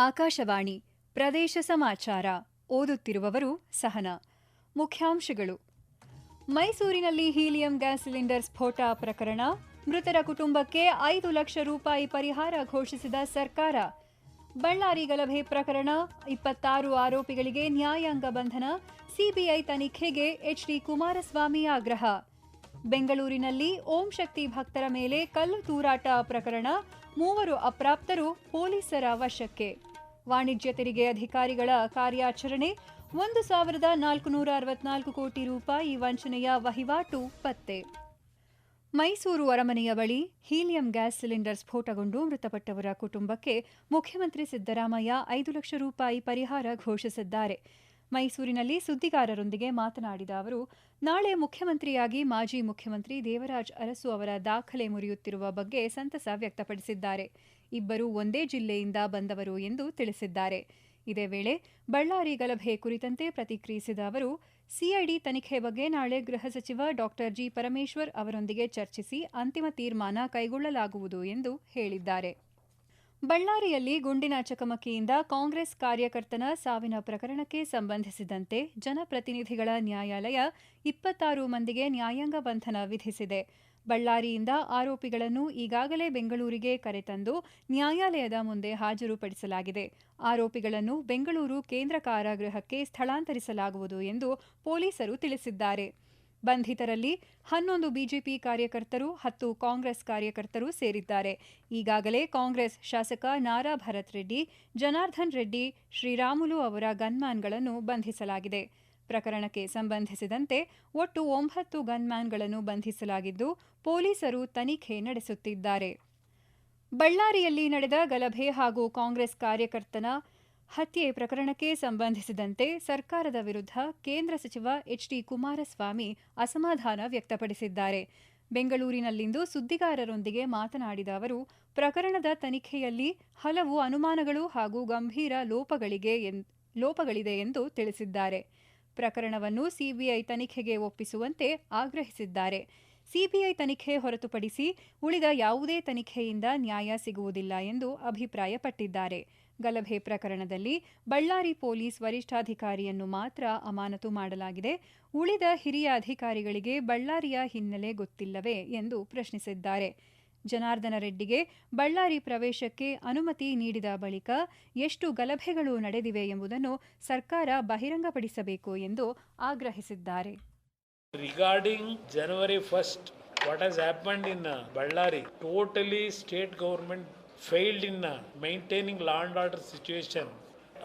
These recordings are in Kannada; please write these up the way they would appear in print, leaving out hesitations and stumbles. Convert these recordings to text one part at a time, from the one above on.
ಆಕಾಶವಾಣಿ ಪ್ರದೇಶ ಸಮಾಚಾರ ಓದುತ್ತಿರುವವರು ಸಹನಾ. ಮುಖ್ಯಾಂಶಗಳು. ಮೈಸೂರಿನಲ್ಲಿ ಹೀಲಿಯಂ ಗ್ಯಾಸ್ ಸಿಲಿಂಡರ್ ಸ್ಫೋಟ ಪ್ರಕರಣ, ಮೃತರ ಕುಟುಂಬಕ್ಕೆ 5 ಲಕ್ಷ ರೂಪಾಯಿ ಪರಿಹಾರ ಘೋಷಿಸಿದ ಸರ್ಕಾರ. ಬಳ್ಳಾರಿ ಗಲಭೆ ಪ್ರಕರಣ, 26 ಆರೋಪಿಗಳಿಗೆ ನ್ಯಾಯಾಂಗ ಬಂಧನ, ಸಿಬಿಐ ತನಿಖೆಗೆ ಎಚ್ಡಿ ಕುಮಾರಸ್ವಾಮಿ ಆಗ್ರಹ. ಬೆಂಗಳೂರಿನಲ್ಲಿ ಓಂ ಶಕ್ತಿ ಭಕ್ತರ ಮೇಲೆ ಕಲ್ಲು ತೂರಾಟ ಪ್ರಕರಣ, 3 ಅಪ್ರಾಪ್ತರು ಪೊಲೀಸರ ವಶಕ್ಕೆ. ವಾಣಿಜ್ಯ ತೆರಿಗೆ ಅಧಿಕಾರಿಗಳ ಕಾರ್ಯಾಚರಣೆ, 1,464 ಕೋಟಿ ರೂಪಾಯಿ ವಂಚನೆಯ ವಹಿವಾಟು ಪತ್ತೆ. ಮೈಸೂರು ಅರಮನೆಯ ಬಳಿ ಹೀಲಿಯಂ ಗ್ಯಾಸ್ ಸಿಲಿಂಡರ್ ಸ್ಫೋಟಗೊಂಡು ಮೃತಪಟ್ಟವರ ಕುಟುಂಬಕ್ಕೆ ಮುಖ್ಯಮಂತ್ರಿ ಸಿದ್ದರಾಮಯ್ಯ 5 ಲಕ್ಷ ರೂಪಾಯಿ ಪರಿಹಾರ ಘೋಷಿಸಿದ್ದಾರೆ. ಮೈಸೂರಿನಲ್ಲಿ ಸುದ್ದಿಗಾರರೊಂದಿಗೆ ಮಾತನಾಡಿದ ಅವರು, ನಾಳೆ ಮುಖ್ಯಮಂತ್ರಿಯಾಗಿ ಮಾಜಿ ಮುಖ್ಯಮಂತ್ರಿ ದೇವರಾಜ್ ಅರಸು ಅವರ ದಾಖಲೆ ಮುರಿಯುತ್ತಿರುವ ಬಗ್ಗೆ ಸಂತಸ ವ್ಯಕ್ತಪಡಿಸಿದ್ದಾರೆ. ಇಬ್ಬರು ಒಂದೇ ಜಿಲ್ಲೆಯಿಂದ ಬಂದವರು ಎಂದು ತಿಳಿಸಿದ್ದಾರೆ. ಇದೇ ವೇಳೆ ಬಳ್ಳಾರಿ ಗಲಭೆ ಕುರಿತಂತೆ ಪ್ರತಿಕ್ರಿಯಿಸಿದ ಅವರು, ಸಿಐಡಿ ತನಿಖೆ ಬಗ್ಗೆ ನಾಳೆ ಗೃಹ ಸಚಿವ ಡಾ ಜಿ. ಪರಮೇಶ್ವರ್ ಅವರೊಂದಿಗೆ ಚರ್ಚಿಸಿ ಅಂತಿಮ ತೀರ್ಮಾನ ಕೈಗೊಳ್ಳಲಾಗುವುದು ಎಂದು ಹೇಳಿದ್ದಾರೆ. ಬಳ್ಳಾರಿಯಲ್ಲಿ ಗುಂಡಿನ ಚಕಮಕಿಯಿಂದ ಕಾಂಗ್ರೆಸ್ ಕಾರ್ಯಕರ್ತನ ಸಾವಿನ ಪ್ರಕರಣಕ್ಕೆ ಸಂಬಂಧಿಸಿದಂತೆ ಜನಪ್ರತಿನಿಧಿಗಳ ನ್ಯಾಯಾಲಯ 26 ಮಂದಿಗೆ ನ್ಯಾಯಾಂಗ ಬಂಧನ ವಿಧಿಸಿದೆ. ಬಳ್ಳಾರಿಯಿಂದ ಆರೋಪಿಗಳನ್ನು ಈಗಾಗಲೇ ಬೆಂಗಳೂರಿಗೆ ಕರೆತಂದು ನ್ಯಾಯಾಲಯದ ಮುಂದೆ ಹಾಜರುಪಡಿಸಲಾಗಿದೆ. ಆರೋಪಿಗಳನ್ನು ಬೆಂಗಳೂರು ಕೇಂದ್ರ ಕಾರಾಗೃಹಕ್ಕೆ ಸ್ಥಳಾಂತರಿಸಲಾಗುವುದು ಎಂದು ಪೊಲೀಸರು ತಿಳಿಸಿದ್ದಾರೆ. ಬಂಧಿತರಲ್ಲಿ 11 ಬಿಜೆಪಿ ಕಾರ್ಯಕರ್ತರು, 10 ಕಾಂಗ್ರೆಸ್ ಕಾರ್ಯಕರ್ತರು ಸೇರಿದ್ದಾರೆ. ಈಗಾಗಲೇ ಕಾಂಗ್ರೆಸ್ ಶಾಸಕ ನಾರಾ ಭರತ್ ರೆಡ್ಡಿ, ಜನಾರ್ದನ್ ರೆಡ್ಡಿ, ಶ್ರೀರಾಮುಲು ಅವರ ಗನ್ಮ್ಯಾನ್ಗಳನ್ನು ಬಂಧಿಸಲಾಗಿದೆ. ಪ್ರಕರಣಕ್ಕೆ ಸಂಬಂಧಿಸಿದಂತೆ ಒಟ್ಟು 9 ಗನ್ಮ್ಯಾನ್ಗಳನ್ನು ಬಂಧಿಸಲಾಗಿದ್ದು, ಪೊಲೀಸರು ತನಿಖೆ ನಡೆಸುತ್ತಿದ್ದಾರೆ. ಬಳ್ಳಾರಿಯಲ್ಲಿ ನಡೆದ ಗಲಭೆ ಹಾಗೂ ಕಾಂಗ್ರೆಸ್ ಕಾರ್ಯಕರ್ತನ ಹತ್ಯೆ ಪ್ರಕರಣಕ್ಕೆ ಸಂಬಂಧಿಸಿದಂತೆ ಸರ್ಕಾರದ ವಿರುದ್ಧ ಕೇಂದ್ರ ಸಚಿವ ಎಚ್ಡಿ ಕುಮಾರಸ್ವಾಮಿ ಅಸಮಾಧಾನ ವ್ಯಕ್ತಪಡಿಸಿದ್ದಾರೆ. ಬೆಂಗಳೂರಿನಲ್ಲಿಂದು ಸುದ್ದಿಗಾರರೊಂದಿಗೆ ಮಾತನಾಡಿದ ಅವರು, ಪ್ರಕರಣದ ತನಿಖೆಯಲ್ಲಿ ಹಲವು ಅನುಮಾನಗಳು ಹಾಗೂ ಗಂಭೀರ ಲೋಪಗಳಿದೆ ಎಂದು ತಿಳಿಸಿದ್ದಾರೆ. ಪ್ರಕರಣವನ್ನು ಸಿಬಿಐ ತನಿಖೆಗೆ ಒಪ್ಪಿಸುವಂತೆ ಆಗ್ರಹಿಸಿದ್ದಾರೆ. ಸಿಬಿಐ ತನಿಖೆ ಹೊರತುಪಡಿಸಿ ಉಳಿದ ಯಾವುದೇ ತನಿಖೆಯಿಂದ ನ್ಯಾಯ ಸಿಗುವುದಿಲ್ಲ ಎಂದು ಅಭಿಪ್ರಾಯಪಟ್ಟಿದ್ದಾರೆ. ಗಲಭೆ ಪ್ರಕರಣದಲ್ಲಿ ಬಳ್ಳಾರಿ ಪೊಲೀಸ್ ವರಿಷ್ಠಾಧಿಕಾರಿಯನ್ನು ಮಾತ್ರ ಅಮಾನತು ಮಾಡಲಾಗಿದೆ. ಉಳಿದ ಹಿರಿಯ ಅಧಿಕಾರಿಗಳಿಗೆ ಬಳ್ಳಾರಿಯ ಹಿನ್ನೆಲೆ ಗೊತ್ತಿಲ್ಲವೇ ಎಂದು ಪ್ರಶ್ನಿಸಿದ್ದಾರೆ. ಜನಾರ್ದನ ರೆಡ್ಡಿಗೆ ಬಳ್ಳಾರಿ ಪ್ರವೇಶಕ್ಕೆ ಅನುಮತಿ ನೀಡಿದ ಬಳಿಕ ಎಷ್ಟು ಗಲಭೆಗಳು ನಡೆದಿವೆ ಎಂಬುದನ್ನು ಸರ್ಕಾರ ಬಹಿರಂಗಪಡಿಸಬೇಕು ಎಂದು ಆಗ್ರಹಿಸಿದ್ದಾರೆ. Regarding January 1st, what has happened in Ballari, totally state government failed in maintaining law and order situation.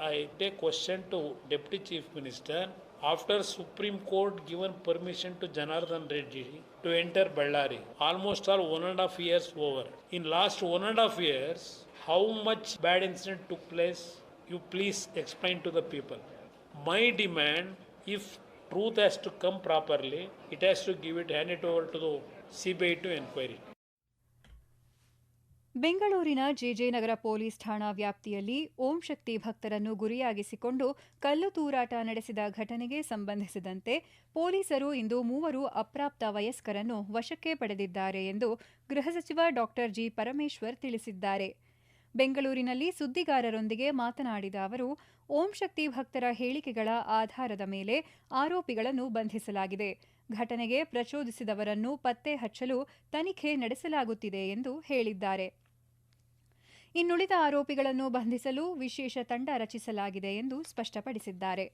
I take question to Deputy Chief Minister. After Supreme Court given permission to Janardhan Reddy to enter Ballari, almost all 1.5 years over. In last 1.5 years, how much bad incident took place? You please explain to the people. My demand, if truth has to come properly, it has to hand it over to the CBI to inquiry. ಬೆಂಗಳೂರಿನ ಜೆಜೆ ನಗರ ಪೊಲೀಸ್ ಠಾಣಾ ವ್ಯಾಪ್ತಿಯಲ್ಲಿ ಓಂ ಶಕ್ತಿ ಭಕ್ತರನ್ನು ಗುರಿಯಾಗಿಸಿಕೊಂಡು ಕಲ್ಲು ತೂರಾಟ ನಡೆಸಿದ ಘಟನೆಗೆ ಸಂಬಂಧಿಸಿದಂತೆ ಪೊಲೀಸರು ಇಂದು 3 ಅಪ್ರಾಪ್ತ ವಯಸ್ಕರನ್ನು ವಶಕ್ಕೆ ಪಡೆದಿದ್ದಾರೆ ಎಂದು ಗೃಹ ಸಚಿವ ಡಾ ಜಿ. ಪರಮೇಶ್ವರ್ ತಿಳಿಸಿದ್ದಾರೆ. ಬೆಂಗಳೂರಿನಲ್ಲಿ ಸುದ್ದಿಗಾರರೊಂದಿಗೆ ಮಾತನಾಡಿದ ಅವರು, ಓಂ ಶಕ್ತಿ ಭಕ್ತರ ಹೇಳಿಕೆಗಳ ಆಧಾರದ ಮೇಲೆ ಆರೋಪಿಗಳನ್ನು ಬಂಧಿಸಲಾಗಿದೆ. ಘಟನೆಗೆ ಪ್ರಚೋದಿಸಿದವರನ್ನು ಪತ್ತೆ ಹಚ್ಚಲು ತನಿಖೆ ನಡೆಸಲಾಗುತ್ತಿದೆ ಎಂದು ಹೇಳಿದ್ದಾರೆ. ಇನ್ನುಳಿದ ಆರೋಪಿಗಳನ್ನು ಬಂಧಿಸಲು ವಿಶೇಷ ತಂಡ ರಚಿಸಲಾಗಿದೆ ಎಂದು ಸ್ಪಷ್ಟಪಡಿಸಿದ್ದಾರೆ.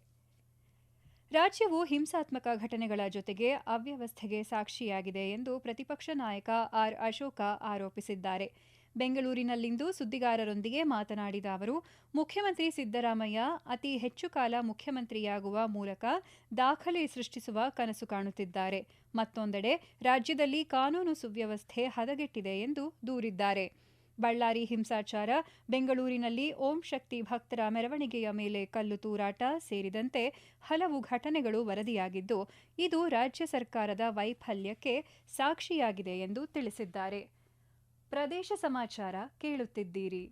ರಾಜ್ಯವು ಹಿಂಸಾತ್ಮಕ ಘಟನೆಗಳ ಜೊತೆಗೆ ಅವ್ಯವಸ್ಥೆಗೆ ಸಾಕ್ಷಿಯಾಗಿದೆ ಎಂದು ಪ್ರತಿಪಕ್ಷ ನಾಯಕ ಆರ್. ಅಶೋಕ ಆರೋಪಿಸಿದ್ದಾರೆ. ಬೆಂಗಳೂರಿನಲ್ಲಿಂದು ಸುದ್ದಿಗಾರರೊಂದಿಗೆ ಮಾತನಾಡಿದ ಅವರು, ಮುಖ್ಯಮಂತ್ರಿ ಸಿದ್ದರಾಮಯ್ಯ ಅತಿ ಹೆಚ್ಚು ಕಾಲ ಮುಖ್ಯಮಂತ್ರಿಯಾಗುವ ಮೂಲಕ ದಾಖಲೆ ಸೃಷ್ಟಿಸುವ ಕನಸು ಕಾಣುತ್ತಿದ್ದಾರೆ. ಮತ್ತೊಂದೆಡೆ ರಾಜ್ಯದಲ್ಲಿ ಕಾನೂನು ಸುವ್ಯವಸ್ಥೆ ಹದಗೆಟ್ಟಿದೆ ಎಂದು ದೂರಿದ್ದಾರೆ. ಬಳ್ಳಾರಿ ಹಿಂಸಾಚಾರ, ಬೆಂಗಳೂರಿನಲ್ಲಿ ಓಂ ಶಕ್ತಿ ಭಕ್ತರ ಮೆರವಣಿಗೆಯ ಮೇಲೆ ಕಲ್ಲು ತೂರಾಟ ಸೇರಿದಂತೆ ಹಲವು ಘಟನೆಗಳು ವರದಿಯಾಗಿದ್ದು, ಇದು ರಾಜ್ಯ ಸರ್ಕಾರದ ವೈಫಲ್ಯಕ್ಕೆ ಸಾಕ್ಷಿಯಾಗಿದೆ ಎಂದು ತಿಳಿಸಿದ್ದಾರೆ. ಪ್ರದೇಶ ಸಮಾಚಾರ ಕೇಳುತ್ತಿದ್ದೀರಿ.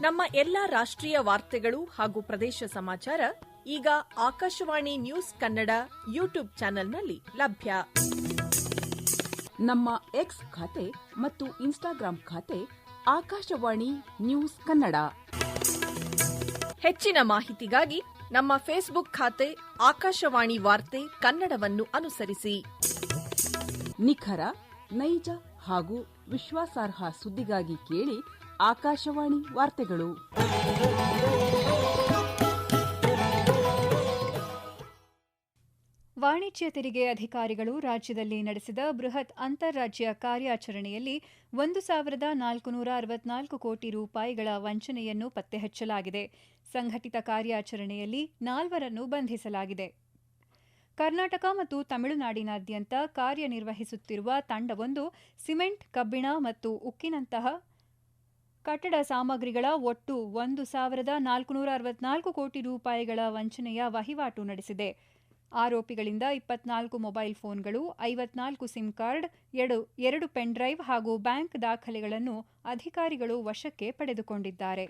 ನಮ್ಮ ಎಲ್ಲಾ ರಾಷ್ಟ್ರೀಯ ವಾರ್ತೆಗಳು ಹಾಗೂ ಪ್ರದೇಶ ಸಮಾಚಾರ ಈಗ ಆಕಾಶವಾಣಿ ನ್ಯೂಸ್ ಕನ್ನಡ ಯೂಟ್ಯೂಬ್ ಚಾನೆಲ್ನಲ್ಲಿ ಲಭ್ಯ. ನಮ್ಮ ಎಕ್ಸ್ ಖಾತೆ ಮತ್ತು ಇನ್ಸ್ಟಾಗ್ರಾಂ ಖಾತೆ ಆಕಾಶವಾಣಿ ನ್ಯೂಸ್ ಕನ್ನಡ. ಹೆಚ್ಚಿನ ಮಾಹಿತಿಗಾಗಿ ನಮ್ಮ ಫೇಸ್ಬುಕ್ ಖಾತೆ ಆಕಾಶವಾಣಿ ವಾರ್ತೆ ಕನ್ನಡವನ್ನು ಅನುಸರಿಸಿ. ನಿಖರ, ನೈಜ ಹಾಗೂ ವಿಶ್ವಾಸಾರ್ಹ ಸುದ್ದಿಗಾಗಿ ಕೇಳಿ ಆಕಾಶವಾಣಿ ವಾರ್ತೆಗಳು. ವಾಣಿಜ್ಯ ತೆರಿಗೆ ಅಧಿಕಾರಿಗಳು ರಾಜ್ಯದಲ್ಲಿ ನಡೆಸಿದ ಬೃಹತ್ ಅಂತಾರಾಜ್ಯ ಕಾರ್ಯಾಚರಣೆಯಲ್ಲಿ 1,464 ಕೋಟಿ ರೂಪಾಯಿಗಳ ವಂಚನೆಯನ್ನು ಪತ್ತೆಹಚ್ಚಲಾಗಿದೆ. ಸಂಘಟಿತ ಕಾರ್ಯಾಚರಣೆಯಲ್ಲಿ 4 ಬಂಧಿಸಲಾಗಿದೆ. ಕರ್ನಾಟಕ ಮತ್ತು ತಮಿಳುನಾಡಿನಾದ್ಯಂತ ಕಾರ್ಯನಿರ್ವಹಿಸುತ್ತಿರುವ ತಂಡವೊಂದು ಸಿಮೆಂಟ್, ಕಬ್ಬಿಣ ಮತ್ತು ಉಕ್ಕಿನಂತಹ ಕಟ್ಟಡ ಸಾಮಗ್ರಿಗಳ ಒಟ್ಟು 1,464 ಕೋಟಿ ರೂಪಾಯಿಗಳ ವಂಚನೆಯ ವಹಿವಾಟು ನಡೆಸಿದೆ. ಆರೋಪಿಗಳಿಂದ 24 ಮೊಬೈಲ್ ಫೋನ್ಗಳು, 54 ಸಿಮ್ ಕಾರ್ಡ್, 2 ಪೆನ್ ಡ್ರೈವ್ ಹಾಗೂ ಬ್ಯಾಂಕ್ ದಾಖಲೆಗಳನ್ನು ಅಧಿಕಾರಿಗಳು ವಶಕ್ಕೆ ಪಡೆದುಕೊಂಡಿದ್ದಾರೆ.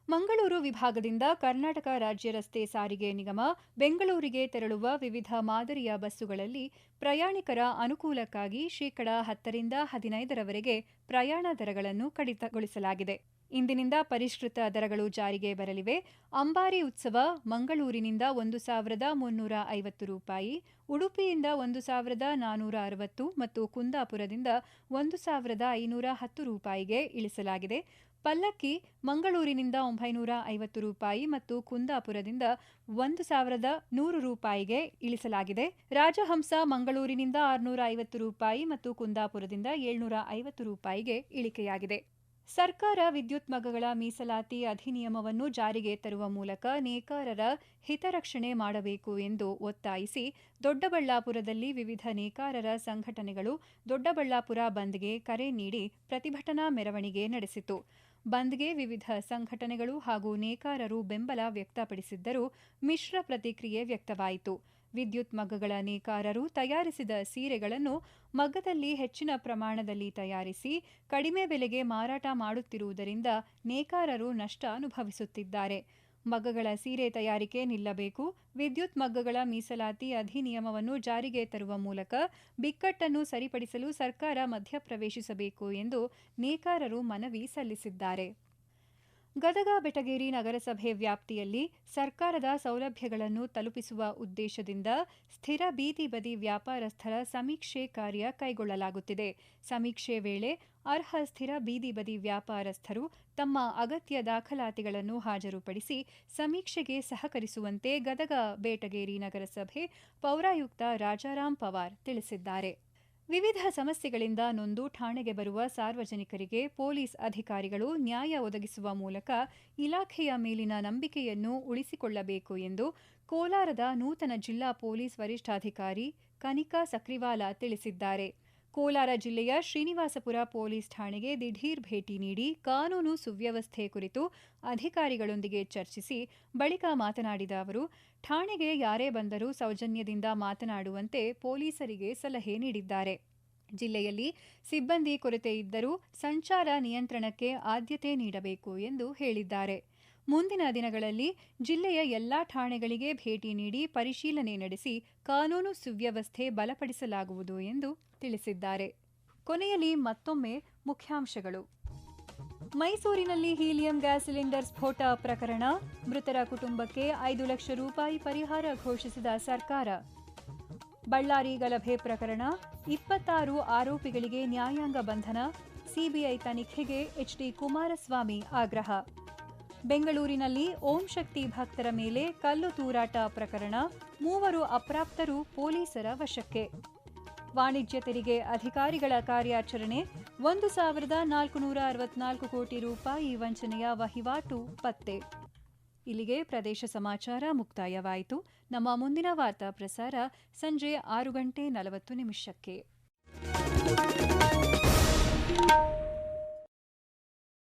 ಮಂಗಳೂರು ವಿಭಾಗದಿಂದ ಕರ್ನಾಟಕ ರಾಜ್ಯ ರಸ್ತೆ ಸಾರಿಗೆ ನಿಗಮ ಬೆಂಗಳೂರಿಗೆ ತೆರಳುವ ವಿವಿಧ ಮಾದರಿಯ ಬಸ್ಸುಗಳಲ್ಲಿ ಪ್ರಯಾಣಿಕರ ಅನುಕೂಲಕ್ಕಾಗಿ ಶೇಕಡಾ 10ರಿಂದ 15ರವರೆಗೆ ಪ್ರಯಾಣ ದರಗಳನ್ನು ಕಡಿತಗೊಳಿಸಲಾಗಿದೆ. ಇಂದಿನಿಂದ ಪರಿಷ್ಕೃತ ದರಗಳು ಜಾರಿಗೆ ಬರಲಿವೆ. ಅಂಬಾರಿ ಉತ್ಸವ ಮಂಗಳೂರಿನಿಂದ 1,350 ರೂಪಾಯಿ, ಉಡುಪಿಯಿಂದ 1,460 ಮತ್ತು ಕುಂದಾಪುರದಿಂದ 1,510 ರೂಪಾಯಿಗೆ ಇಳಿಸಲಾಗಿದೆ. ಪಲ್ಲಕ್ಕಿ ಮಂಗಳೂರಿನಿಂದ 950 ರೂಪಾಯಿ ಮತ್ತು ಕುಂದಾಪುರದಿಂದ 1,100 ರೂಪಾಯಿಗೆ ಇಳಿಸಲಾಗಿದೆ. ರಾಜಹಂಸ ಮಂಗಳೂರಿನಿಂದ 650 ರೂಪಾಯಿ ಮತ್ತು ಕುಂದಾಪುರದಿಂದ 750 ರೂಪಾಯಿಗೆ ಇಳಿಕೆಯಾಗಿದೆ. ಸರ್ಕಾರ ವಿದ್ಯುತ್ ಮಗ್ಗಗಳ ಮೀಸಲಾತಿ ಅಧಿನಿಯಮವನ್ನು ಜಾರಿಗೆ ತರುವ ಮೂಲಕ ನೇಕಾರರ ಹಿತರಕ್ಷಣೆ ಮಾಡಬೇಕು ಎಂದು ಒತ್ತಾಯಿಸಿ ದೊಡ್ಡಬಳ್ಳಾಪುರದಲ್ಲಿ ವಿವಿಧ ನೇಕಾರರ ಸಂಘಟನೆಗಳು ದೊಡ್ಡಬಳ್ಳಾಪುರ ಬಂದ್ಗೆ ಕರೆ ನೀಡಿ ಪ್ರತಿಭಟನಾ ಮೆರವಣಿಗೆ ನಡೆಸಿತು. ಬಂದ್ಗೆ ವಿವಿಧ ಸಂಘಟನೆಗಳು ಹಾಗೂ ನೇಕಾರರು ಬೆಂಬಲ ವ್ಯಕ್ತಪಡಿಸಿದ್ದರೂ ಮಿಶ್ರ ಪ್ರತಿಕ್ರಿಯೆ ವ್ಯಕ್ತವಾಯಿತು. ವಿದ್ಯುತ್ ಮಗ್ಗಗಳ ನೇಕಾರರು ತಯಾರಿಸಿದ ಸೀರೆಗಳನ್ನು ಮಗ್ಗದಲ್ಲಿ ಹೆಚ್ಚಿನ ಪ್ರಮಾಣದಲ್ಲಿ ತಯಾರಿಸಿ ಕಡಿಮೆ ಬೆಲೆಗೆ ಮಾರಾಟ ಮಾಡುತ್ತಿರುವುದರಿಂದ ನೇಕಾರರು ನಷ್ಟ ಅನುಭವಿಸುತ್ತಿದ್ದಾರೆ. ಮಗ್ಗಗಳ ಸೀರೆ ತಯಾರಿಕೆ ನಿಲ್ಲಬೇಕು, ವಿದ್ಯುತ್ ಮಗ್ಗಗಳ ಮೀಸಲಾತಿ ಅಧಿನಿಯಮವನ್ನು ಜಾರಿಗೆ ತರುವ ಮೂಲಕ ಬಿಕ್ಕಟ್ಟನ್ನು ಸರಿಪಡಿಸಲು ಸರ್ಕಾರ ಮಧ್ಯಪ್ರವೇಶಿಸಬೇಕು ಎಂದು ನೇಕಾರರು ಮನವಿ ಸಲ್ಲಿಸಿದ್ದಾರೆ. ಗದಗ ಬೆಟಗೇರಿ ನಗರಸಭೆ ವ್ಯಾಪ್ತಿಯಲ್ಲಿ ಸರ್ಕಾರದ ಸೌಲಭ್ಯಗಳನ್ನು ತಲುಪಿಸುವ ಉದ್ದೇಶದಿಂದ ಸ್ಥಿರ ಬೀದಿ ಬದಿ ವ್ಯಾಪಾರಸ್ಥರ ಸಮೀಕ್ಷೆ ಕಾರ್ಯ ಕೈಗೊಳ್ಳಲಾಗುತ್ತಿದೆ. ಸಮೀಕ್ಷೆ ವೇಳೆ ಅರ್ಹ ಸ್ಥಿರ ಬೀದಿ ಬದಿ ವ್ಯಾಪಾರಸ್ಥರು ತಮ್ಮ ಅಗತ್ಯ ದಾಖಲಾತಿಗಳನ್ನು ಹಾಜರುಪಡಿಸಿ ಸಮೀಕ್ಷೆಗೆ ಸಹಕರಿಸುವಂತೆ ಗದಗ ಬೆಟಗೇರಿ ನಗರಸಭೆ ಪೌರಾಯುಕ್ತ ರಾಜಾರಾಂ ಪವಾರ್ ತಿಳಿಸಿದ್ದಾರೆ. ವಿವಿಧ ಸಮಸ್ಯೆಗಳಿಂದ ನೊಂದು ಠಾಣೆಗೆ ಬರುವ ಸಾರ್ವಜನಿಕರಿಗೆ ಪೊಲೀಸ್ ಅಧಿಕಾರಿಗಳು ನ್ಯಾಯ ಒದಗಿಸುವ ಮೂಲಕ ಇಲಾಖೆಯ ಮೇಲಿನ ನಂಬಿಕೆಯನ್ನು ಉಳಿಸಿಕೊಳ್ಳಬೇಕು ಎಂದು ಕೋಲಾರದ ನೂತನ ಜಿಲ್ಲಾ ಪೊಲೀಸ್ ವರಿಷ್ಠಾಧಿಕಾರಿ ಕನಿಕಾ ಸಕ್ರಿವಾಲ ತಿಳಿಸಿದ್ದಾರೆ. ಕೋಲಾರ ಜಿಲ್ಲೆಯ ಶ್ರೀನಿವಾಸಪುರ ಪೊಲೀಸ್ ಠಾಣೆಗೆ ದಿಢೀರ್ ಭೇಟಿ ನೀಡಿ ಕಾನೂನು ಸುವ್ಯವಸ್ಥೆ ಕುರಿತು ಅಧಿಕಾರಿಗಳೊಂದಿಗೆ ಚರ್ಚಿಸಿ ಬಳಿಕ ಮಾತನಾಡಿದ ಅವರು, ಠಾಣೆಗೆ ಯಾರೇ ಬಂದರೂ ಸೌಜನ್ಯದಿಂದ ಮಾತನಾಡುವಂತೆ ಪೊಲೀಸರಿಗೆ ಸಲಹೆ ನೀಡಿದ್ದಾರೆ. ಜಿಲ್ಲೆಯಲ್ಲಿ ಸಿಬ್ಬಂದಿ ಕೊರತೆ ಇದ್ದರೂ ಸಂಚಾರ ನಿಯಂತ್ರಣಕ್ಕೆ ಆದ್ಯತೆ ನೀಡಬೇಕು ಎಂದು ಹೇಳಿದ್ದಾರೆ. ಮುಂದಿನ ದಿನಗಳಲ್ಲಿ ಜಿಲ್ಲೆಯ ಎಲ್ಲಾ ಠಾಣೆಗಳಿಗೆ ಭೇಟಿ ನೀಡಿ ಪರಿಶೀಲನೆ ನಡೆಸಿ ಕಾನೂನು ಸುವ್ಯವಸ್ಥೆ ಬಲಪಡಿಸಲಾಗುವುದು ಎಂದು ತಿಳಿಸಿದ್ದಾರೆ. ಕೊನೆಯಲ್ಲಿ ಮತ್ತೊಮ್ಮೆ ಮುಖ್ಯಾಂಶಗಳು. ಮೈಸೂರಿನಲ್ಲಿ ಹೀಲಿಯಂ ಗ್ಯಾಸ್ ಸಿಲಿಂಡರ್ ಸ್ಫೋಟ ಪ್ರಕರಣ, ಮೃತರ ಕುಟುಂಬಕ್ಕೆ 5 ಲಕ್ಷ ರೂಪಾಯಿ ಪರಿಹಾರ ಘೋಷಿಸಿದ ಸರ್ಕಾರ. ಬಳ್ಳಾರಿ ಗಲಭೆ ಪ್ರಕರಣ, 26 ಆರೋಪಿಗಳಿಗೆ ನ್ಯಾಯಾಂಗ ಬಂಧನ, ಸಿಬಿಐ ತನಿಖೆಗೆ ಎಚ್ಡಿ ಕುಮಾರಸ್ವಾಮಿ ಆಗ್ರಹ. ಬೆಂಗಳೂರಿನಲ್ಲಿ ಓಂ ಶಕ್ತಿ ಭಕ್ತರ ಮೇಲೆ ಕಲ್ಲು ತೂರಾಟ ಪ್ರಕರಣ, 3 ಅಪ್ರಾಪ್ತರು ಪೊಲೀಸರ ವಶಕ್ಕೆ. ವಾಣಿಜ್ಯ ತೆರಿಗೆ ಅಧಿಕಾರಿಗಳ ಕಾರ್ಯಾಚರಣೆ, 1,464 ಕೋಟಿ ರೂಪಾಯಿ ವಂಚನೆಯ ವಹಿವಾಟು ಪತ್ತೆ. ಇಲ್ಲಿಗೆ ಪ್ರದೇಶ ಸಮಾಚಾರ ಮುಕ್ತಾಯವಾಯಿತು. ನಮ್ಮ ಮುಂದಿನ ವಾರ್ತಾ ಪ್ರಸಾರ ಸಂಜೆ 6:40 ನಿಮಿಷಕ್ಕೆ.